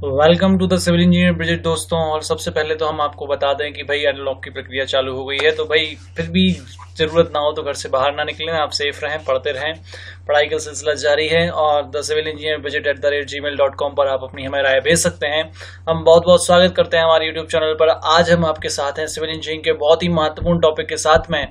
Welcome to the civil engineer Bridget दोस्तों। और सबसे पहले तो हम आपको बता दें कि भाई अनलॉक की प्रक्रिया चालू हो गई है, तो भाई फिर भी जरूरत ना हो तो घर से बाहर ना निकलें, आप सेफ रहें, पढ़ते रहें। पढ़ाई का सिलसिला जारी है और the civil engineer Bridget @gmail.com पर आप अपनी हमें राय भेज सकते हैं। हम बहुत बहुत स्वागत करते हैं हमारे यूट्यूब चैनल पर। आज हम आपके साथ हैं सिविल इंजीनियरिंग के बहुत ही महत्वपूर्ण टॉपिक के साथ में।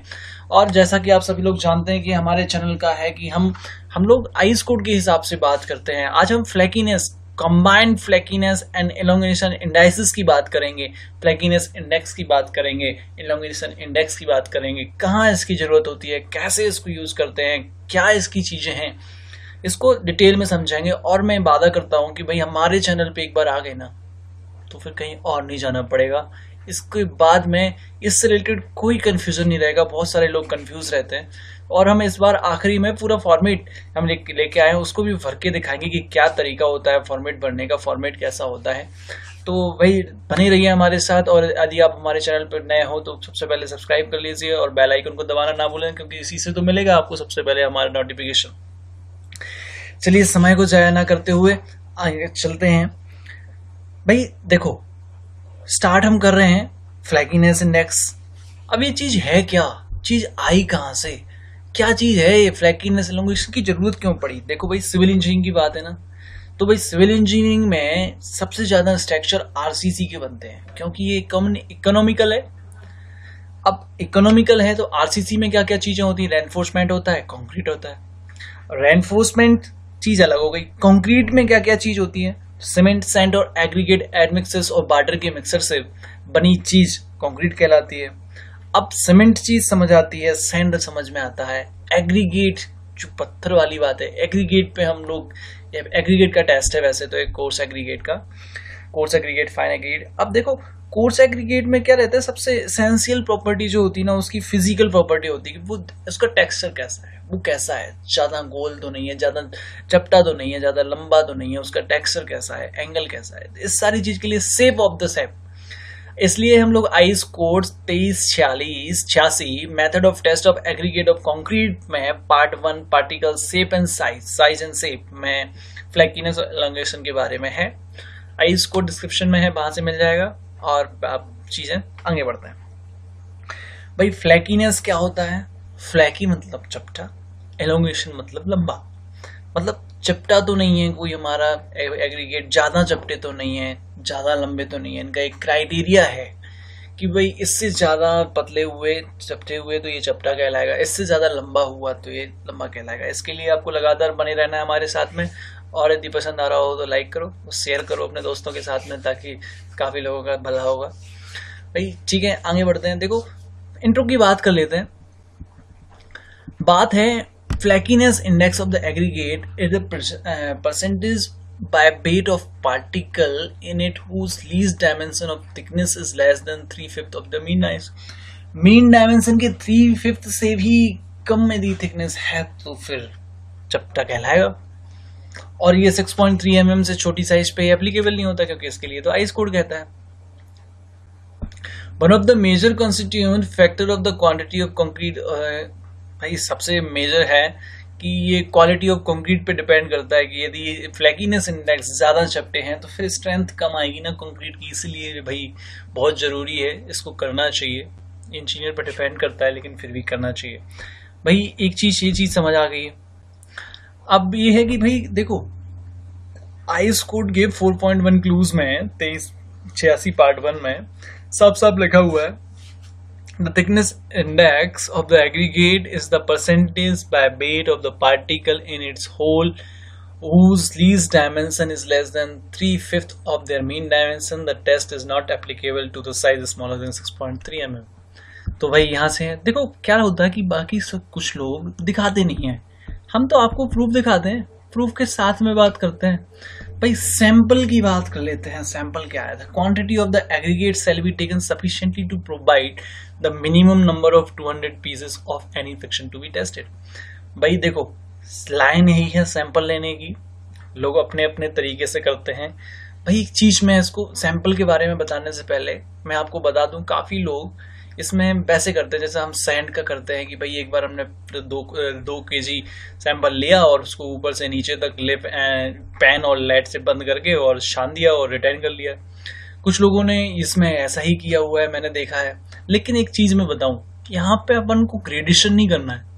और जैसा कि आप सभी लोग जानते हैं कि हमारे चैनल का है कि हम लोग आइस कोड के हिसाब से बात करते हैं। आज हम फ्लैकीनेस, कंबाइंड फ्लैकीनेस एंड एलोंगेशन इंडाइसिस की बात करेंगे, फ्लैकीनेस इंडेक्स की बात करेंगे, एलोंगेशन इंडेक्स की बात करेंगे, कहाँ इसकी जरूरत होती है, कैसे इसको यूज करते हैं, क्या इसकी चीजें हैं, इसको डिटेल में समझाएंगे। और मैं वादा करता हूं कि भाई हमारे चैनल पे एक बार आ गए ना तो फिर कहीं और नहीं जाना पड़ेगा। इसके बाद में इससे रिलेटेड कोई कंफ्यूजन नहीं रहेगा। बहुत सारे लोग कंफ्यूज रहते हैं और हम इस बार आखिरी में पूरा फॉर्मेट हम लेके आए हैं, उसको भी भर के दिखाएंगे कि क्या तरीका होता है फॉर्मेट भरने का, फॉर्मेट कैसा होता है। तो भाई बने रहिए हमारे साथ। और यदि आप हमारे चैनल पर नए हो तो सबसे पहले सब्सक्राइब कर लीजिए और बेल आइकन को दबाना ना भूलें, क्योंकि इसी से तो मिलेगा आपको सबसे पहले हमारा नोटिफिकेशन। चलिए समय को जाया ना करते हुए आगे चलते हैं। भाई देखो, स्टार्ट हम कर रहे हैं फ्लैकीनेस इंडेक्स। अब ये चीज है क्या, चीज आई कहां से, क्या चीज है ये फ्लैकीनेस एलोंगेशन की जरूरत क्यों पड़ी? देखो भाई, सिविल इंजीनियरिंग की बात है ना, तो भाई सिविल इंजीनियरिंग में सबसे ज्यादा स्ट्रक्चर आरसीसी के बनते हैं, क्योंकि ये इकोनॉमिकल है। अब इकोनॉमिकल है तो आरसीसी में क्या क्या चीजें होती है? रेनफोर्समेंट होता है, कंक्रीट होता है। रेनफोर्समेंट चीज अलग हो गई। कंक्रीट में क्या क्या चीज होती है? सीमेंट, सैंड और एग्रीगेट एडमिक्सेस और वाटर के मिक्सर से बनी चीज कंक्रीट कहलाती है। अब सीमेंट चीज समझ आती है, सैंड समझ में आता है, एग्रीगेट जो पत्थर वाली बात है, एग्रीगेट पे हम लोग, एग्रीगेट का टेस्ट है वैसे तो, एक कोर्स एग्रीगेट का, कोर्स एग्रीगेट, फाइन एग्रीगेट। अब देखो कोर्स एग्रीगेट में क्या रहता है, सबसे एसेंशियल प्रॉपर्टी जो होती है ना, उसकी फिजिकल प्रॉपर्टी होती है कि वो उसका टेक्सचर कैसा है, वो कैसा है, ज्यादा गोल तो नहीं है, ज्यादा चपटा तो नहीं है, ज्यादा लंबा तो नहीं है, उसका टेक्सचर कैसा है, एंगल कैसा है, इस सारी चीज के लिए शेप ऑफ द शेप। इसलिए हम लोग IS code 2346 method of test of aggregate of concrete में part 1 particle shape and size and shape में फ्लैकीनेस और एलोंगेशन के बारे में है। आइस कोड डिस्क्रिप्शन में है, वहां से मिल जाएगा और आप चीजें आगे बढ़ते हैं। भाई फ्लैकीनेस क्या होता है? फ्लैकी मतलब चपटा, एलोंगेशन मतलब लंबा। मतलब चपटा तो नहीं है कोई हमारा एग्रीगेट, ज्यादा चपटे तो नहीं है, ज्यादा लंबे तो नहीं है। इनका एक क्राइटेरिया है कि भाई इससे ज्यादा पतले हुए, चपटे हुए तो ये चपटा कहलाएगा, इससे ज्यादा लंबा हुआ तो ये लंबा कहलाएगा। इसके लिए आपको लगातार बने रहना है हमारे साथ में। और यदि पसंद आ रहा हो तो लाइक करो, शेयर करो अपने दोस्तों के साथ में, ताकि काफी लोगों का भला होगा। भाई ठीक है, आगे बढ़ते हैं। देखो इंट्रो की बात कर लेते हैं। बात है flakiness index of the aggregate is the percentage by weight of particle in it whose least dimension of thickness is less than 3/5 of the mean dimension। Mean dimension के 3/5 से भी कम में दी थिकनेस है तो फिर चपटा कहलाएगा। और ये 6.3 mm से छोटी साइज पे एप्लीकेबल नहीं होता, क्योंकि इसके लिए तो आइस कोड कहता है। One of the major constituent factor of the quantity of concrete, भाई सबसे मेजर है कि ये क्वालिटी ऑफ कंक्रीट पे डिपेंड करता है कि यदि फ्लैकीनेस इंडेक्स ज्यादा चपटे हैं तो फिर स्ट्रेंथ कम आएगी ना कंक्रीट की। इसलिए भाई बहुत जरूरी है, इसको करना चाहिए। इंजीनियर पर डिपेंड करता है लेकिन फिर भी करना चाहिए। भाई एक चीज, ये चीज समझ आ गई है। अब ये है कि भाई देखो, आइस कोड के 4.1 क्लूज में 2386 पार्ट 1 में साफ साफ लिखा हुआ है, the thickness index of the aggregate is the percentage by weight of the particle in its whole whose least dimension is less than 3/5 of their mean dimension. The test is not applicable to the size smaller than 6.3 mm। तो भाई यहाँ से देखो क्या होता है कि बाकी सब कुछ लोग दिखाते नहीं है, हम तो आपको प्रूफ दिखाते हैं, प्रूफ के साथ में बात करते हैं। भाई सैंपल की बात कर लेते हैं। सैंपल क्या है? Quantity of the aggregate shall be taken sufficiently to provide the minimum number of 200 pieces of any fraction to be tested. भाई देखो लाइन यही है सैंपल लेने की, लोग अपने अपने तरीके से करते हैं। भाई एक चीज मैं इसको सैंपल के बारे में बताने से पहले मैं आपको बता दूं, काफी लोग इसमें हम वैसे करते हैं जैसे हम सैंड का करते हैं कि भाई एक बार हमने 2 kg सैंपल लिया और उसको ऊपर से नीचे तक लिप पैन और लेड से बंद करके और छान दिया और रिटर्न कर लिया। कुछ लोगों ने इसमें ऐसा ही किया हुआ है, मैंने देखा है। लेकिन एक चीज मैं बताऊं, यहाँ पे अपन को ग्रेडेशन नहीं करना है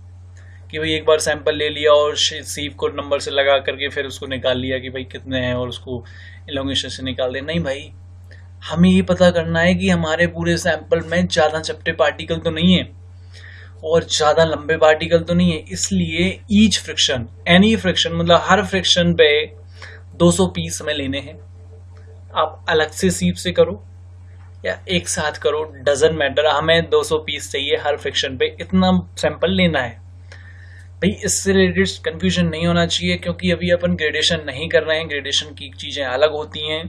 कि भाई एक बार सैंपल ले लिया और सीप को नंबर से लगा करके फिर उसको निकाल लिया कि भाई कितने हैं और उसको इलोंगेशन से निकाल दे। नहीं भाई, हमें ये पता करना है कि हमारे पूरे सैंपल में ज्यादा चपटे पार्टिकल तो नहीं है और ज्यादा लंबे पार्टिकल तो नहीं है। इसलिए ईच फ्रिक्शन, एनी फ्रिक्शन, मतलब हर फ्रिक्शन पे 200 पीस हमें लेने हैं। आप अलग से सीप से करो या एक साथ करो, डजंट मैटर, हमें 200 पीस चाहिए हर फ्रिक्शन पे, इतना सैंपल लेना है। भाई इससे रिलेटेड कंफ्यूजन नहीं होना चाहिए, क्योंकि अभी अपन ग्रेडेशन नहीं कर रहे हैं। ग्रेडेशन की चीजें अलग होती हैं,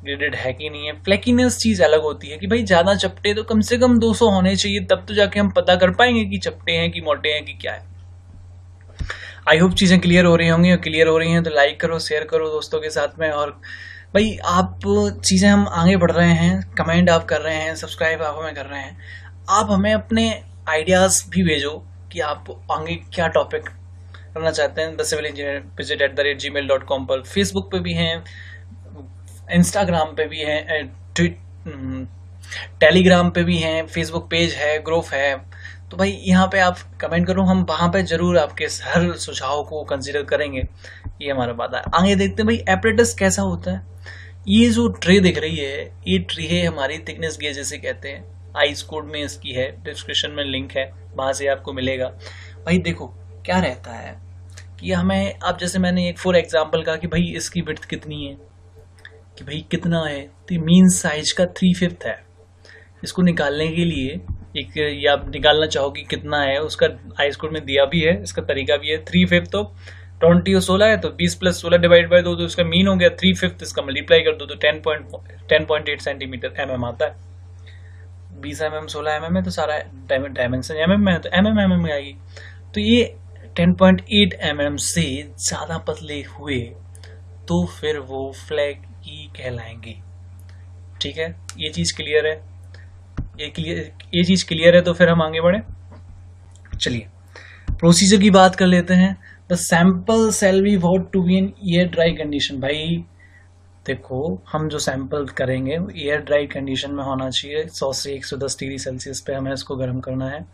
ग्रेडेड है कि नहीं है। फ्लैकीनेस चीज अलग होती है कि भाई ज्यादा चपटे तो कम से कम 200 होने चाहिए, तब तो जाके हम पता कर पाएंगे कि चपटे हैं कि मोटे हैं कि क्या है। आई होप चीजें क्लियर हो रही होंगी, और क्लियर हो रही हैं तो लाइक करो, शेयर करो दोस्तों के साथ में। और भाई आप चीजें, हम आगे बढ़ रहे हैं, कमेंट आप कर रहे हैं, सब्सक्राइब आप हमें कर रहे हैं, आप हमें अपने आइडियाज भी भेजो कि आप आगे क्या टॉपिक करना चाहते हैं। thecivilengineer@gmail.com पर, फेसबुक पे भी हैं, इंस्टाग्राम पे भी हैं, टेलीग्राम पे भी हैं, फेसबुक पेज है, ग्रुप है। तो भाई यहाँ पे आप कमेंट करो, हम वहां पे जरूर आपके हर सुझाव को कंसीडर करेंगे, ये हमारा वादा है। आगे देखते हैं भाई एपरेटस कैसा होता है। ये जो ट्रे दिख रही है, ये ट्रे है हमारी थिकनेस गेज जिसे कहते हैं। आइस कोड में इसकी है, डिस्क्रिप्शन में लिंक है, वहां से आपको मिलेगा। भाई देखो क्या रहता है कि हमें, अब जैसे मैंने एक फॉर एग्जांपल कहा कि भाई इसकी विड्थ कितनी है, कि भाई कितना है, तो मीन साइज का 3/5 है। इसको निकालने के लिए एक, या आप निकालना चाहो कि कितना है, उसका आइस कोड में दिया भी है, इसका तरीका भी है। 3/5 तो 20 और 16 है, तो 20 + 16 डिवाइड बाय 2, तो इसका मीन हो गया 3/5। इसका मल्टीप्लाई कर दो तो 10.8 सेंटीमीटर mm आता है। 20 mm 16 mm है, तो सारा डायमेंशन mm में है, तो mm में आएगी। तो ये 10.8 mm से ज्यादा पतले हुए तो फिर वो फ्लैकी कहलाएंगे। ठीक है, ये चीज क्लियर है। ये चीज क्लियर है, तो फिर हम आगे बढ़े। चलिए प्रोसीजर की बात कर लेते हैं। The sample shall be what to be in air dry condition. भाई देखो, हम जो सैंपल करेंगे एयर ड्राई कंडीशन में होना चाहिए। 100 से 110 डिग्री सेल्सियस पे हमें इसको गर्म करना है।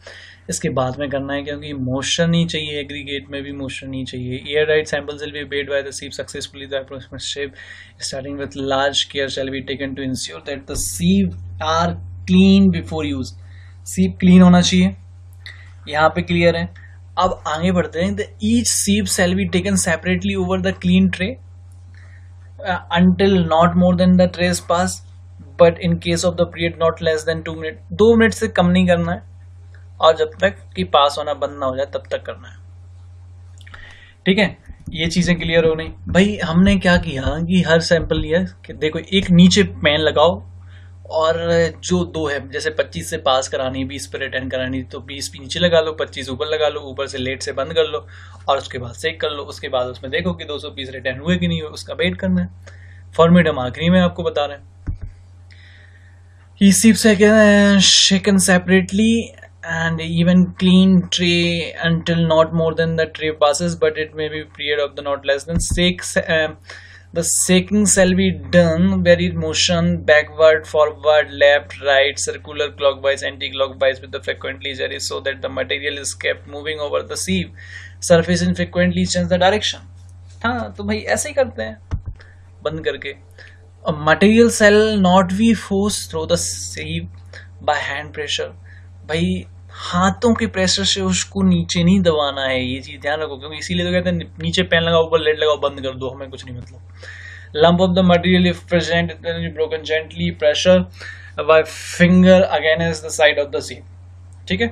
इसके बाद में करना है, क्योंकि मोशन नहीं चाहिए, एग्रीगेट में भी मोशन नहीं चाहिए। Air dried samples will be bed by the sieve successfully. The approximate shape starting with large care shall be taken to ensure that the sieve are clean before use. Sieve clean होना चाहिए, यहाँ पे clear है। अब आगे बढ़ते हैं। The each sieve shall be taken separately over the clean tray until not more than the trays pass, but in case of the period not less than 2 minutes। 2 minute से कम नहीं करना है, और जब तक कि पास होना बंद ना हो जाए तब तक करना है। ठीक है, ये चीजें क्लियर हो नहीं। भाई हमने क्या किया कि हर सैंपल लिया कि देखो, एक नीचे पेन लगाओ, और जो 2 है, जैसे 25 से पास करानी, 20 पे रिटर्न करानी, तो 20 भी नीचे लगा लो, 25 ऊपर लगा लो, ऊपर से लेट से बंद कर लो, और उसके बाद सेक कर लो। उसके बाद उसमें देखो कि 200 पीस रिटर्न हुए कि नहीं हुए, उसका वेट करना है। फॉर्मेट हम आखिरी में आपको बता रहे हैं। ही सिप्स है शेकन separately and even clean tray until not more than the tray passes, but it may be period of the not less than 6 the shaking shall be done varied motion, backward, forward, left, right, circular, clockwise, anti-clockwise with the frequently varies, so that the material is kept moving over the sieve surface and frequently change the direction। हाँ, तो भाई ऐसे ही करते हैं बंद करके। material shall not be forced through the sieve by hand pressure। भाई हाथों के प्रेशर से उसको नीचे नहीं दबाना है, ये चीज ध्यान रखो, क्योंकि इसीलिए तो कहते हैं नीचे पेन लगाओ, ऊपर लेड लगाओ, बंद कर दो, हमें कुछ नहीं मतलब। Lump of the material if present broken gently pressure by finger against the side of the seam. ठीक है,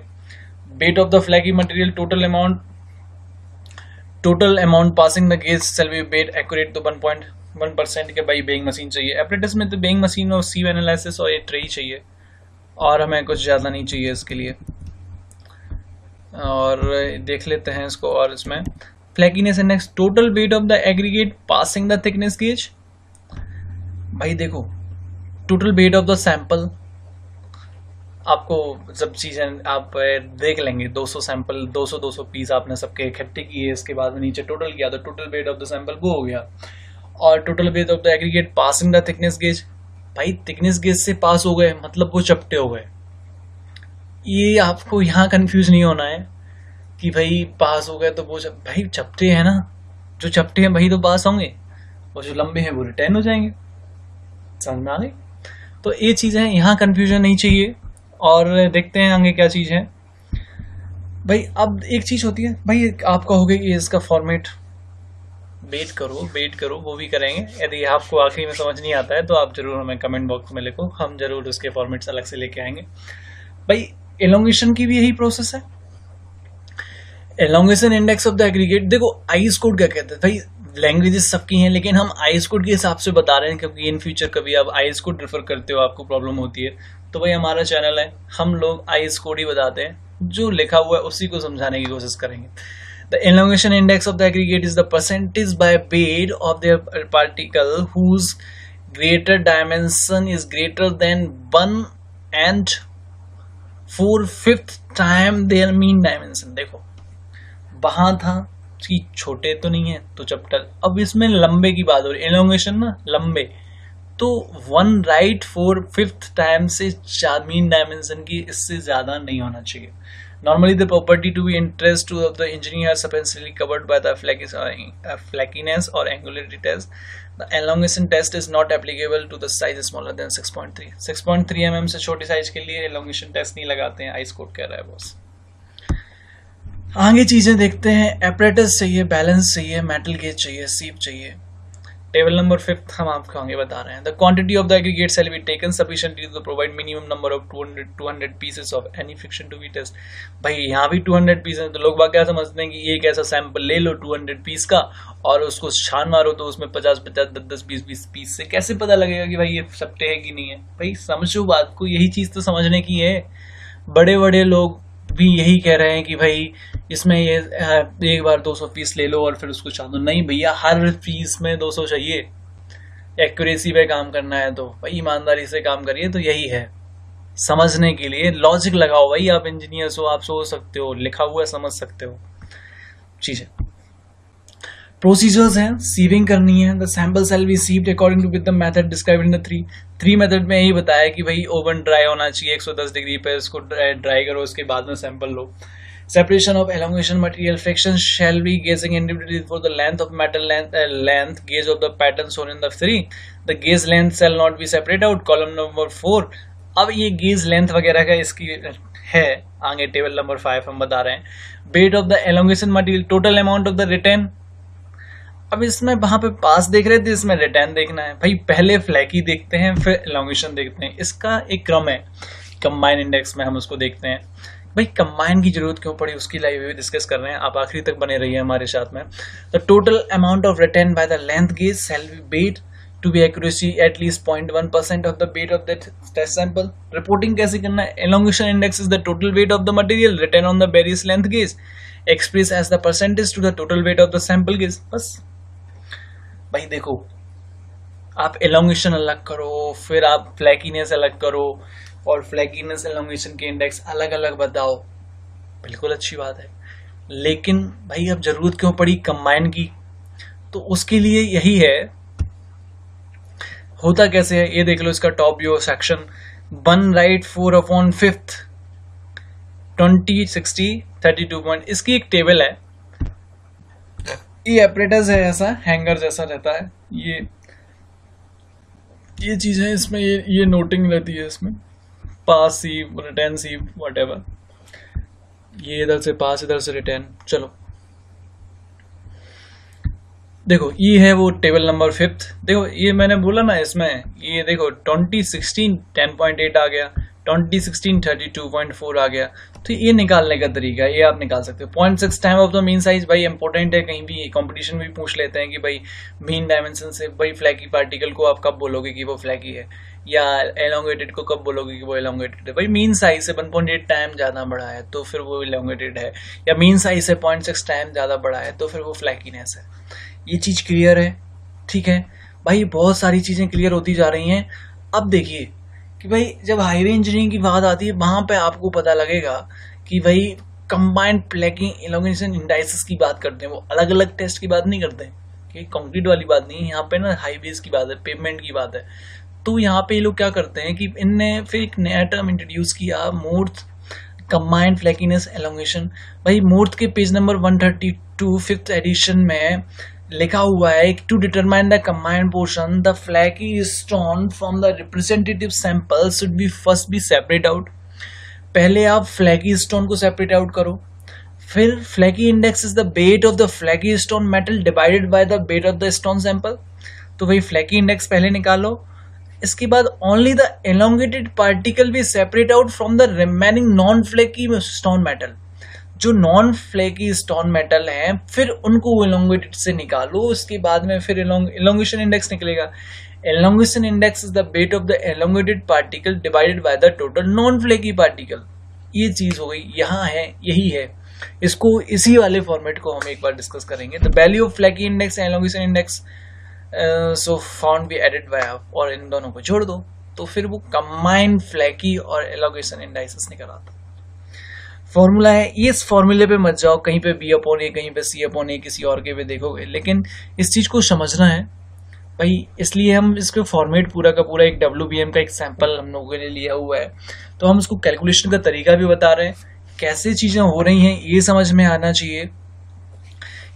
weight of the flaky material, total amount passing the gauge shall be weight accurate. तो 1.1% के भाई being machine चाहिए। Apparatus में तो being machine और सीव analysis और ये ट्रे ही चाहिए, और हमें कुछ ज्यादा नहीं चाहिए इसके लिए। और देख लेते हैं इसको, और इसमें flakiness index, total weight of the aggregate passing the thickness gauge. भाई देखो, total weight of the sample आपको सब चीजें आप देख लेंगे, 200 सैंपल 200 पीस आपने सबके इकट्ठे किए, इसके बाद में नीचे टोटल किया तो total weight of the sample वो हो गया। और total weight of the aggregate passing the thickness gauge, भाई थिकनेस गेज से पास हो गए मतलब वो चपटे हो गए। ये आपको यहाँ कंफ्यूज नहीं होना है कि भाई पास हो गए तो वो भाई चपटे हैं ना, जो चपटे हैं भाई तो पास होंगे, और जो लंबे हैं वो रिटेन हो जाएंगे। समझ में आ गई? तो ये चीजें यहाँ कंफ्यूजन नहीं चाहिए। और देखते हैं आगे क्या चीज है भाई। अब एक चीज होती है भाई, आप कहोगे कि इसका फॉर्मेट वेट करो वो भी करेंगे। यदि आपको आखिरी में समझ नहीं आता है तो आप जरूर हमें कमेंट बॉक्स में लिखो, हम जरूर उसके फॉर्मेट्स अलग से लेके आएंगे। भाई एलोंगेशन की भी यही प्रोसेस है। Elongation index of the aggregate, देखो आईज कोड क्या कहते हैं भाई, लैंग्वेजेस सबकी हैं लेकिन हम आईज कोड के हिसाब से बता रहे हैं, क्योंकि इन फ्यूचर कभी आप आईज कोड रेफर करते हो आपको प्रॉब्लम होती है, तो भाई हमारा चैनल है, हम लोग आईज कोड ही बताते हैं, जो लिखा हुआ है उसी को समझाने की कोशिश करेंगे। The elongation index of the aggregate is the percentage by weight of the particle whose greater dimension is greater than 1 and 4/5 time their mean dimension. देखो वहां था कि छोटे तो नहीं है तो चपटल, अब इसमें लंबे की बात हो रही है, एलोंगेशन ना लंबे, तो 1 राइट 4/5 टाइम से मीन डायमेंशन की इससे ज्यादा नहीं होना चाहिए। Normally, the property to be interest to of the engineer are substantially covered by the flakiness or angularity test. The elongation test is not applicable to the size smaller than 6.3. 6.3 mm से छोटी size के लिए elongation test नहीं लगाते हैं, ice code कह रहा है बॉस। आगे चीजें देखते हैं। apparatus चाहिए, बैलेंस चाहिए, मेटल गेज चाहिए, सीप चाहिए। टेबल नंबर 5 हम आपको आगे बता रहे हैं। The quantity of the aggregate shall be taken sufficiently to provide minimum number of 200 pieces of any fraction to be test. भाई यहाँ भी 200 पीस है, तो लोग बात क्या समझते हैं कि एक ऐसा सैंपल ले लो 200 पीस का और उसको छान मारो तो उसमें 50-50 10-10 20-20 पीस से कैसे पता लगेगा कि भाई ये सट्टे है कि नहीं है। भाई समझो बात को, यही चीज तो समझने की है। बड़े बड़े लोग भी यही कह रहे हैं कि भाई इसमें ये एक बार 200 पीस ले लो और फिर उसको छान दो। नहीं भैया, हर पीस में 200 चाहिए। एक्यूरेसी पे काम करना है तो भाई ईमानदारी से काम करिए। तो यही है, समझने के लिए लॉजिक लगाओ भाई। आप इंजीनियर्स हो, आप सोच सकते हो, लिखा हुआ समझ सकते हो चीजें। प्रोसीजर्स हैं, सीविंग करनी है। The sample shall be sieved according to with the method described in the three method में यही बताया कि भाई ओवन ड्राई होना चाहिए, 110 डिग्री पे इसको ड्राई करो, उसके बाद में sample low. Separation of elongation material fraction shall be gauging individually for the length of metal length gauge of the pattern shown in the 3. The gauge length shall not be separate out. Column number 4. अब ये gauge length वगैरह का इसकी है आगे table number 5 हम बता रहे हैं। Weight of the elongation material, total amount of the retain। अब इसमें वहां पे पास देख रहे थे, इसमें रिटेन देखना है भाई। पहले फ्लैकी देखते हैं फिर एलोंगेशन देखते हैं, इसका एक क्रम है। कंबाइन इंडेक्स में हम उसको देखते हैं। भाई कंबाइन की जरूरत क्यों पड़ी उसकी लाइव भी डिस्कस कर रहे हैं, आप आखिरी तक बने रहिए हमारे साथ में। The total amount of retain by the length gauge shall be weight to be accuracy at least 0.1% of the weight of the test sample. Reporting कैसे करना है? Elongation index is the total weight of the material retained on the various length gauge express as the percentage to the total weight of the sample gauge. बस भाई देखो, आप elongation अलग करो, फिर आप फ्लैकीनेस अलग करो, और फ्लैकीनेस एलोंगेशन के इंडेक्स अलग अलग बताओ, बिल्कुल अच्छी बात है। लेकिन भाई अब जरूरत क्यों पड़ी कंबाइन की? तो उसके लिए यही है। होता कैसे है ये देख लो, इसका top view section 1 right 4/5 20 60 32 point, इसकी एक टेबल है। ये एपरेटस है, ऐसा हैंगर जैसा रहता है। ये चीज है इसमें, ये नोटिंग रहती है इसमें, पास सीव, रिटर्न सीव, व्हाटएवर। ये इधर से पास, इधर से रिटर्न। चलो देखो, ये है वो टेबल नंबर 5। देखो ये मैंने बोला ना, इसमें ये देखो 2016 10.8 आ गया, 2016 32.4 आ गया। तो ये निकालने का तरीका ये आप निकाल सकते हो। 0.6 time of the mean size भाई इंपॉर्टेंट है, कहीं भी कंपटीशन भी पूछ लेते हैं कि भाई मीन डायमेंशन से भाई फ्लैकी पार्टिकल को आप कब बोलोगे कि वो फ्लैकी है, या एलोंगेटेड को कब बोलोगे कि वो एलोंगेटेड है। भाई मीन साइज से 1.8 टाइम ज्यादा बड़ा है तो फिर वो एलोंगेटेड है, या मीन साइज से 0.6 टाइम ज्यादा बड़ा है तो फिर वो फ्लैकीनेस है। ये चीज क्लियर है? ठीक है भाई, बहुत सारी चीजें क्लियर होती जा रही हैं। अब देखिए कि भाई जब हाईवे इंजीनियरिंग की बात आती है वहां पे आपको पता लगेगा कि भाई कंबाइंड फ्लैकिंग एलोंगेशन इंडाइसेस की बात करते हैं, वो अलग अलग टेस्ट की बात नहीं करते कि कंक्रीट वाली बात नहीं है, यहाँ पे ना हाईवेज की बात है, पेवमेंट की बात है। तो यहाँ पे ये लोग क्या करते हैं कि इनने फिर एक नया टर्म इंट्रोड्यूस किया, मूर्त कंबाइंड फ्लैकीनेस एलोंगेशन। भाई मूर्त के पेज नंबर 132 फिफ्थ एडिशन में लिखा हुआ है to determine the combined portion the flaky stone from the representative sample should be first be separate out. पहले आप फ्लैकी स्टोन को सेपरेट आउट करो, फिर flaky index is the weight of the flaky stone metal divided by the weight of the stone sample. तो भाई flaky index पहले निकालो, इसके बाद ओनली द एलोंगेटेड पार्टिकल भी separate out from the remaining non flaky stone metal. जो non flaky stone metal हैं फिर उनको एलोंगेटेड से निकालो, उसके बाद में फिर एलोंगेशन इंडेक्स निकलेगा। Elongation index is the weight of the elongated particle divided by the total non flaky particle. ये चीज हो गई, यहाँ है, यही है। इसको इसी वाले फॉर्मेट को हम एक बार डिस्कस करेंगे। The value of flaky index and elongation index so found be added by, और इन दोनों को जोड़ दो तो फिर वो कंबाइंड फ्लैकी और एलोंगेशन इंडाइसेस निकल आता। फॉर्मूला है, इस फॉर्मूले पे मत जाओ, कहीं पे बी अपॉन ए, कहीं पे सी अपॉन ए, किसी और के पे देखोगे, लेकिन इस चीज को समझना है भाई। इसलिए हम इसके फॉर्मेट पूरा का पूरा एक WBM का एक सैंपल हम लोगों के लिए लिया हुआ है, तो हम उसको कैलकुलेशन का तरीका भी बता रहे हैं, कैसे चीजें हो रही हैं ये समझ में आना चाहिए।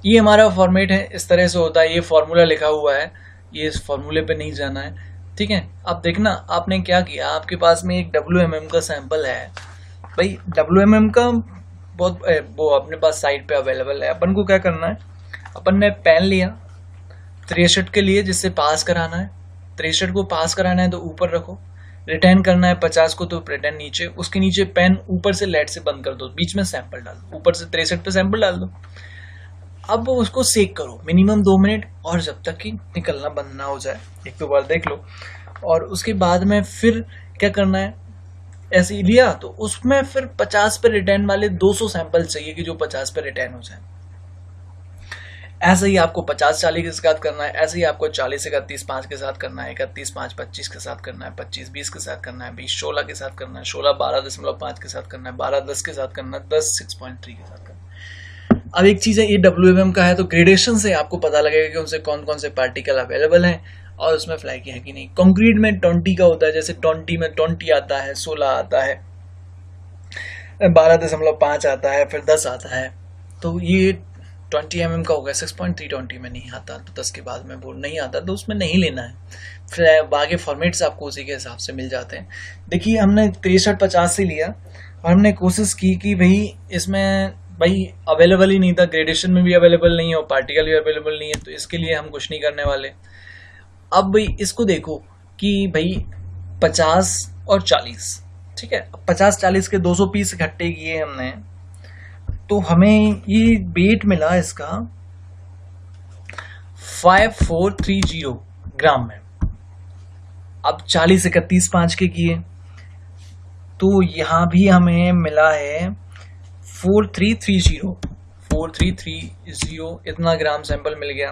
ये हमारा फॉर्मेट है, इस तरह से होता है, ये फॉर्मूला लिखा हुआ है, ये इस फॉर्मूले पे नहीं जाना है, ठीक है। अब देखना आपने क्या किया, आपके पास में एक WMM का सैंपल है भाई, WMM का बहुत वो अपने पास साइट पे अवेलेबल है। अपन को क्या करना है, अपन ने पेन लिया 63 के लिए जिससे पास कराना है, 63 को पास कराना है तो ऊपर रखो, रिटर्न करना है 50 को तो रिटर्न नीचे, उसके नीचे पेन ऊपर से लेड से बंद कर दो, बीच में सैंपल डाल दो, ऊपर से 63 पे सैंपल डाल दो। अब उसको सेक करो मिनिमम 2 मिनट, और जब तक कि निकलना बंद ना हो जाए, एक दो बार देख लो। और उसके बाद में फिर क्या करना है, ऐसे ही लिया तो उसमें फिर 50 पे रिटर्न वाले 200 सैंपल चाहिए कि जो 50 पे रिटर्न हो जाए। ऐसे ही आपको 50-40 के साथ करना है, ऐसे ही आपको 40-31-5 के साथ करना है, 31-5-25 के साथ करना है, 25-20 के साथ करना है, 20-16 के साथ करना है, 16-12.5 के साथ करना है, 12-10 के साथ करना है, 10-6.3 के साथ करना है। अब एक चीज है, ये WMM का है तो ग्रेडेशन से आपको पता लगेगा कि उनसे कौन कौन से पार्टिकल अवेलेबल हैं और उसमें फ्लैकी है कि नहीं। कंक्रीट में 20 का होता है, जैसे 20 में 20 आता है, 16 आता है, 12.5 आता है, फिर 10 आता है। तो ये 20 mm का हो गया, 6.3 20 में नहीं आता, तो 10 के बाद में वो नहीं आता तो उसमें नहीं लेना है। फिर बाकी फॉर्मेट्स आपको उसी के हिसाब से मिल जाते हैं। देखिए हमने 63-50 से लिया और हमने कोशिश की कि भाई इसमें भाई अवेलेबल ही नहीं था, ग्रेडेशन में भी अवेलेबल नहीं है और पार्टिकल भी अवेलेबल नहीं है, तो इसके लिए हम कुछ नहीं करने वाले। अब भाई इसको देखो कि भाई 50 और 40, ठीक है, 50-40 के 200 पीस इकट्ठे किए हमने, तो हमें ये वेट मिला इसका 5430 ग्राम में। अब 40-31-5 के किए तो यहां भी हमें मिला है 4330 इतना ग्राम सैंपल मिल गया।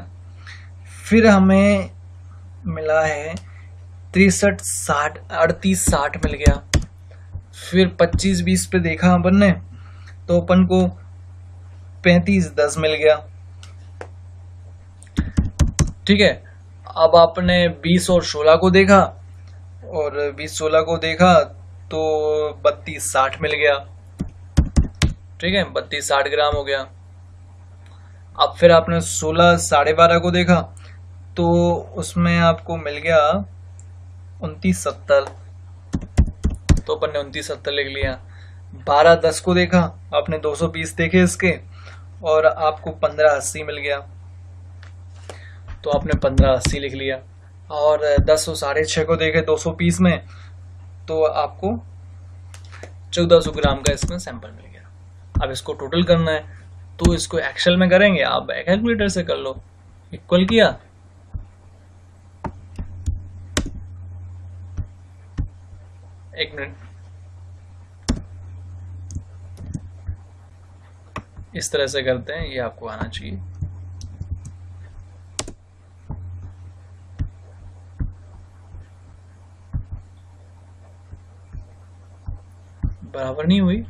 फिर हमें मिला है 63-60 मिल गया। फिर 25-20 पे देखा अपन ने तो अपन को 35-10 मिल गया, ठीक है। अब आपने 20 और 16 को देखा और 20-16 को देखा तो 32-60 मिल गया, ठीक है, 32-60 ग्राम हो गया। अब फिर आपने 16-12.5 को देखा तो उसमें आपको मिल गया 29-70, तो अपन ने 29-70 लिख लिया। 12-10 को देखा, आपने 200 पीस देखे इसके और आपको 15-80 मिल गया, तो आपने 15-80 लिख लिया। और 10 और 6.5 को देखे 200 पीस में तो आपको 1400 ग्राम का इसमें सैंपल मिल गया। अब इसको टोटल करना है तो इसको एक्सेल में करेंगे, आप कैलकुलेटर से कर लो। इक्वल किया, एक मिनट, इस तरह से करते हैं, ये आपको आना चाहिए। बराबर नहीं हुई,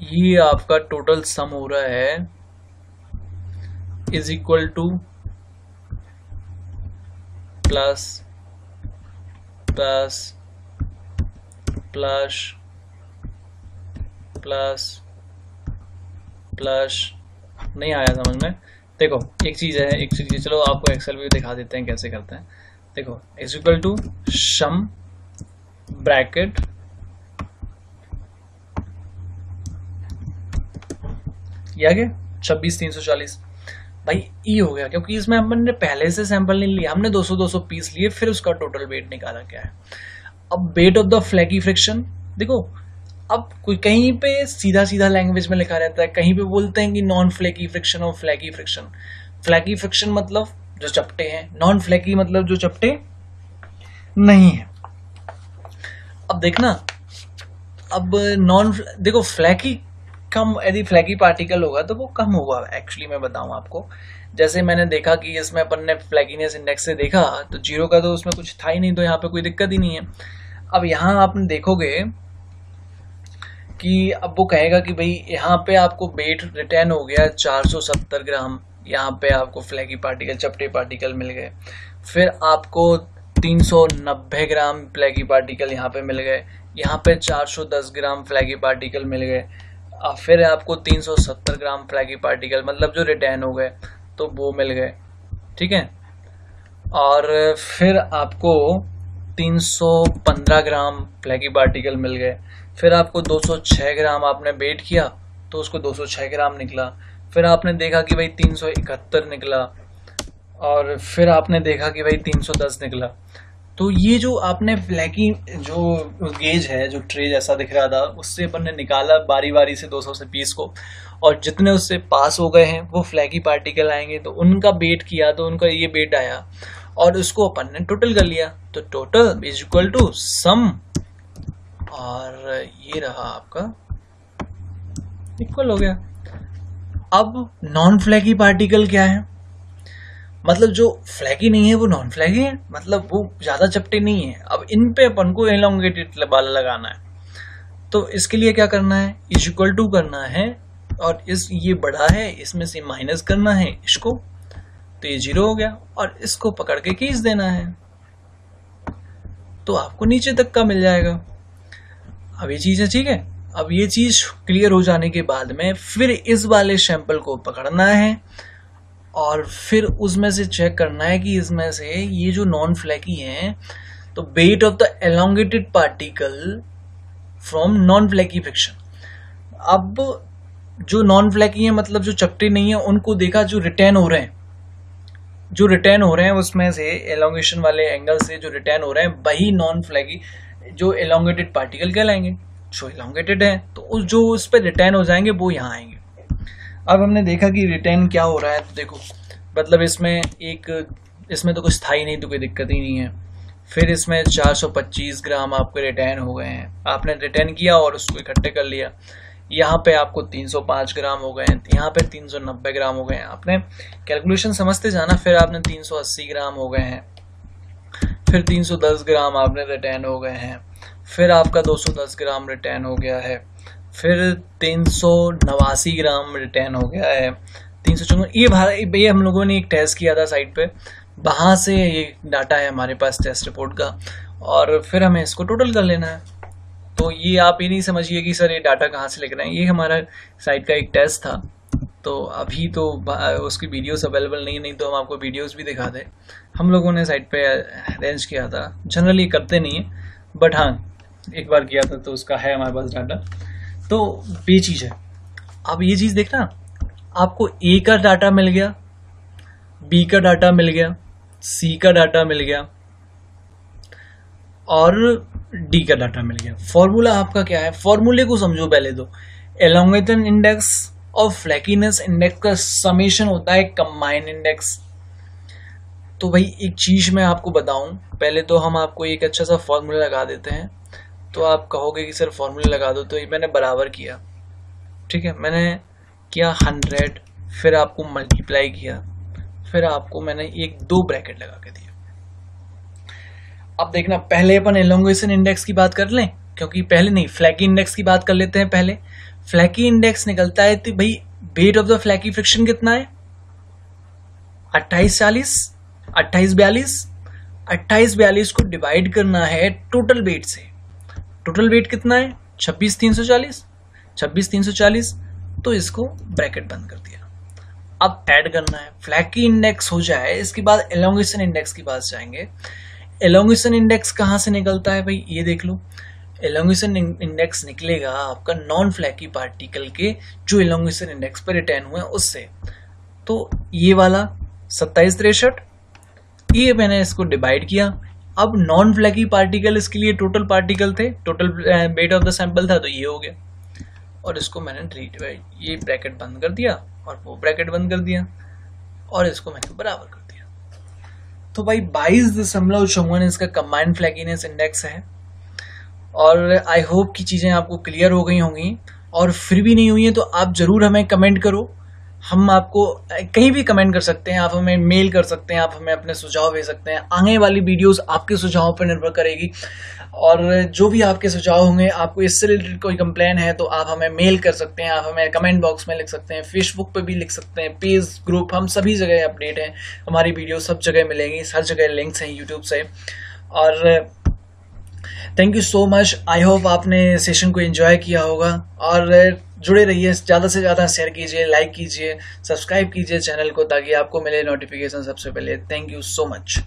ये आपका टोटल सम हो रहा है is equal two plus plus plus plus plus, नहीं आया समझ में। देखो एक चीज है, चलो आपको एक्सेल भी दिखा देते हैं कैसे करते हैं। देखो is equal to sum bracket ये आ गया 26,340 भाई ई हो गया, क्योंकि इसमें हमने पहले से सैंपल नहीं लिया, हमने 200-200 पीस लिए, फिर उसका टोटल वेट निकाला क्या है। अब वेट ऑफ द फ्लैगी फ्रिक्शन देखो, अब कोई कहीं पे सीधा सीधा लैंग्वेज में लिखा रहता है, कहीं पे बोलते हैं कि नॉन फ्लैगी फ्रिक्शन और फ्लैगी फ्रिक्शन। फ्लैगी फ्रिक्शन मतलब जो चपटे हैं, नॉन फ्लैगी मतलब जो चपटे नहीं है। अब देखना, अब देखो फ्लैगी कम, यदि फ्लैगी पार्टिकल होगा तो वो कम होगा। एक्चुअली मैं बताऊं आपको, जैसे मैंने देखा कि इसमें अपन ने फ्लैगीनेस इंडेक्स से देखा तो 0 का तो उसमें कुछ था ही नहीं, तो यहाँ पे कोई दिक्कत ही नहीं है। अब यहाँ आप देखोगे कि अब वो कहेगा कि भाई यहाँ पे आपको वेट रिटर्न हो गया 470 ग्राम, यहाँ पे आपको फ्लैगी पार्टिकल चपटे पार्टिकल मिल गए, फिर आपको 390 ग्राम फ्लैगी पार्टिकल यहाँ पे मिल गए, यहाँ पे 410 ग्राम फ्लैगी पार्टिकल मिल गए, फिर आपको 370 ग्राम फ्लैगी पार्टिकल मतलब जो रिटर्न हो गए तो वो मिल गए, ठीक है। और फिर आपको 315 ग्राम फ्लैगी पार्टिकल मिल गए, फिर आपको 206 ग्राम आपने वेट किया तो उसको 206 ग्राम निकला, फिर आपने देखा कि भाई 371 निकला, और फिर आपने देखा कि भाई 310 निकला। तो ये जो आपने फ्लैगी जो गेज है, जो ट्रे जैसा दिख रहा था, उससे अपन ने निकाला बारी बारी से 200 से 20 को, और जितने उससे पास हो गए हैं वो फ्लैगी पार्टिकल आएंगे, तो उनका वेट किया तो उनका ये वेट आया, और उसको अपन ने टोटल कर लिया, तो टोटल इज इक्वल टू सम, और ये रहा आपका इक्वल हो गया। अब नॉन फ्लैगी पार्टिकल क्या है, मतलब जो फ्लैगी नहीं है वो नॉन फ्लैगी है, मतलब वो ज्यादा चपटे नहीं है। अब इन पे अपन को एलोंगेटेड वाला लगाना है, तो इसके लिए क्या करना है, इज इक्वल टू करना है, और ये बड़ा है इसमें से माइनस करना है इसको, तो ये 0 हो गया, और इसको पकड़ के खींच देना है तो आपको नीचे तक का मिल जाएगा। अब ये चीज है, ठीक है। अब ये चीज क्लियर हो जाने के बाद में फिर इस वाले सैंपल को पकड़ना है, और फिर उसमें से चेक करना है कि इसमें से ये जो नॉन फ्लैगी है, तो weight of the elongated particle from non flaky fraction. अब जो नॉन फ्लैगी है मतलब जो चपटे नहीं है, उनको देखा जो रिटर्न हो रहे हैं, उसमें से एलोंगेशन वाले एंगल से जो रिटर्न हो रहे हैं वही नॉन फ्लैगी जो एलोंगेटेड पार्टिकल कहलाएंगे। जो एलोंगेटेड है तो जो उस पर रिटर्न हो जाएंगे वो यहाँ आएंगे। अब हमने देखा कि रिटर्न क्या हो रहा है, तो देखो मतलब इसमें तो कुछ था ही नहीं, तो कोई दिक्कत ही नहीं है। फिर इसमें 425 ग्राम आपके रिटर्न हो गए हैं, आपने रिटर्न किया और उसको इकट्ठे कर लिया। यहाँ पे आपको 305 ग्राम हो गए हैं, यहाँ पे 390 ग्राम हो गए हैं, आपने कैलकुलेशन समझते जाना। फिर आपने 380 ग्राम हो गए हैं, फिर 310 ग्राम आपने रिटर्न हो गए हैं, फिर आपका 210 ग्राम रिटर्न हो गया है, फिर 389 ग्राम रिटर्न हो गया है, 354। ये हम लोगों ने एक टेस्ट किया था साइट पे, वहां से ये डाटा है हमारे पास टेस्ट रिपोर्ट का, और फिर हमें इसको टोटल कर लेना है। तो ये आप ये नहीं समझिए कि सर ये डाटा कहाँ से लिख रहे हैं, ये हमारा साइट का एक टेस्ट था। तो अभी तो उसकी वीडियोस अवेलेबल नहीं तो हम आपको वीडियोस भी दिखा दें। हम लोगों ने साइट पे अरेंज किया था, जनरली करते नहीं है, बट हाँ एक बार किया था तो उसका है हमारे पास डाटा। तो ये चीज़ है। अब ये चीज़ देखना, आपको ए का डाटा मिल गया, बी का डाटा मिल गया, सी का डाटा मिल गया और डी का डाटा मिल गया। फॉर्मूला आपका क्या है, फॉर्मूले को समझो पहले तो। एलोंगेशन इंडेक्स और फ्लैकीनेस इंडेक्स का समेशन होता है कंबाइंड इंडेक्स। तो भाई एक चीज मैं आपको बताऊं, पहले तो हम आपको एक अच्छा सा फॉर्मूला लगा देते हैं। तो आप कहोगे कि सर फॉर्मूला लगा दो, तो ये मैंने बराबर किया, ठीक है, मैंने किया 100, फिर आपको मल्टीप्लाई किया, फिर आपको मैंने 1-2 ब्रैकेट लगा के दिया। अब देखना, पहले अपन एलोंगेशन इंडेक्स की बात कर लें, क्योंकि पहले नहीं, फ्लैकी इंडेक्स की बात कर लेते हैं पहले। फ्लैकी इंडेक्स निकलता है तो भाई wait of the flaky friction कितना है? 2840, 2842। 2842 को डिवाइड करना है टोटल वेट से। टोटल वेट कितना है? 26340। 26340, तो इसको ब्रैकेट बंद कर दिया। अब ऐड करना है, फ्लैकी इंडेक्स हो जाए, इसके बाद एलोंगेशन इंडेक्स के पास जाएंगे। एलोंगेशन इंडेक्स कहां से निकलता है भाई? ये देख लो, एलोंगेशन इंडेक्स निकलेगा आपका नॉन फ्लैकी पार्टिकल के जो एलोंगेशन इंडेक्स पर रिटर्न हुए उससे। तो ये वाला 2763, ये मैंने इसको डिवाइड किया। अब नॉन फ्लैकी पार्टिकल इसके लिए टोटल पार्टिकल थे, total weight of the sample था, तो ये हो गया। और इसको मैंने ये ब्रैकेट बंद कर दिया और वो ब्रैकेट बंद कर दिया और इसको मैंने बराबर कर दिया। तो भाई 22.54 इसका कंबाइंड फ्लैकीनेस इंडेक्स है। और आई होप कि चीजें आपको क्लियर हो गई होंगी, और फिर भी नहीं हुई है तो आप जरूर हमें कमेंट करो। हम आपको कहीं भी कमेंट कर सकते हैं, आप हमें मेल कर सकते हैं, आप हमें अपने सुझाव भेज सकते हैं। आने वाली वीडियोस आपके सुझावों पर निर्भर करेगी, और जो भी आपके सुझाव होंगे, आपको इससे रिलेटेड कोई कंप्लेन है तो आप हमें मेल कर सकते हैं, आप हमें कमेंट बॉक्स में लिख सकते हैं, फेसबुक पे भी लिख सकते हैं, पेज, ग्रुप, हम सभी जगह अपडेट हैं। हमारी वीडियो सब जगह मिलेंगी, हर जगह लिंक्स हैं यूट्यूब से। और thank you so much. I hope आपने सेशन को एंजॉय किया होगा, और जुड़े रहिए, ज़्यादा से ज़्यादा शेयर कीजिए, लाइक कीजिए, सब्सक्राइब कीजिए चैनल को, ताकि आपको मिले नोटिफिकेशन सबसे पहले। Thank you so much.